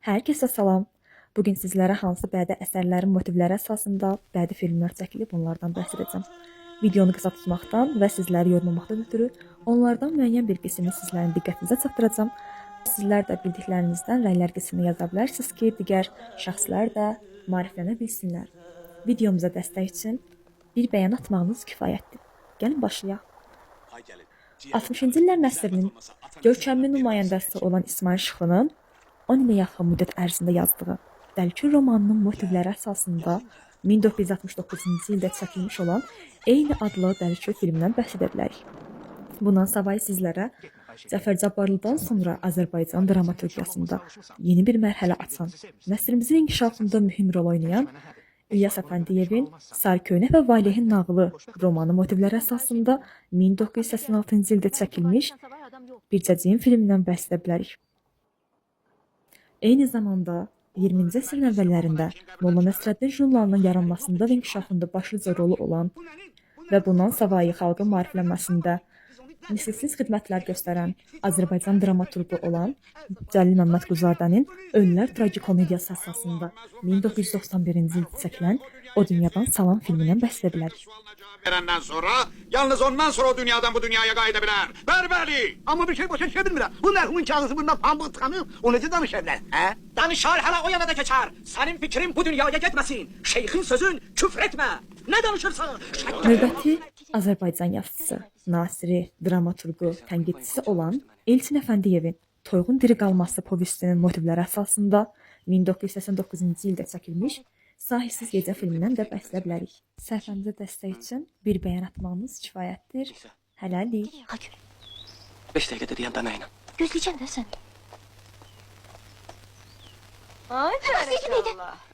Hər kəsə salam. Bugün sizlərə hansı bədii əsərlərin motivləri əsasında bədii filmlər çəkilib, bunlardan bəhs edəcəm. Videonu qısa tutmaqdan və sizləri yormamaqdan ötürü onlardan müəyyən bir qismini sizlərin diqqətinizə çatdıracağam. Sizlər də bildiklərinizdən rəylər qismini yaza bilərsiniz ki, digər şəxslər də maariflənə bilsinlər. Videomuza dəstək üçün bir bəyan atmağınız kifayətdir. Gəlin başlayaq. 60-cı illər nəslinin görkəmli nümayəndəsi olan İsmail Şıxlının 10 ilə yaxın müddət ərzində yazdığı Dəlkül romanının motivləri əsasında 1969-cu ildə çəkilmiş olan eyni adlı Dəlkül filmindən bəhs edə bilərik. Bundan savayı sizlərə Cəfər Cabbarlıdan sonra Azərbaycan dramaturgiyasında yeni bir mərhələ açan, nəslimizin inkişafında mühüm rol oynayan İlyas Əfəndiyevin Sarıköynək və Valehin nağılı romanı motivləri əsasında 1986-cı ildə çəkilmiş Bircəciyin filmindən bəhs edə bilərik. Eyni zamanda 20-ci əsrin əvvəllərində Molla Nəsrəddin jurnalının yaranmasında və inkişafında başlıca rolu olan və bundan savayı xalqın maariflənməsində misilsiz xidmətlər göstərən Azərbaycan dramaturqu olan Cəlil Məmmədquzadənin Ölülər tragikomediyası əsasında 1991-ci ildə çəkilən O Dünyadan Salam filmindən bəhs edə bilərik. Verenden sonra, yalnız ondan sonra o dünyadan bu dünyaya qayıdabilir. Bərbərli! Amma bir şey başa düşə bilmirəm. Bu mərhumun kağızı bundan pambıq tıxanıb, o necə danışa bilər, hə? Danışar hala o yana da geçer. Senin fikrin bu dünyaya gitmesin. Şeyhin sözün küfretme. Ne danışırsan? Növbəti Azərbaycan yazıçısı, nasiri, dramaturqu, tənqidçisi olan Elçin Əfəndiyevin Toyğun diri qalması povestinin motivləri əsasında 1989-cu ildə çəkilmiş Sahibsiz Gecə filmindən də bəhs edə bilərik. Səhifəmizə dəstək üçün bir bəyan atmağınız kifayətdir. Hələlik. 5 dəqiqədə deyən dənəylə. Gözleyeceğim de sen. Ay Zeytin neydi? Allah.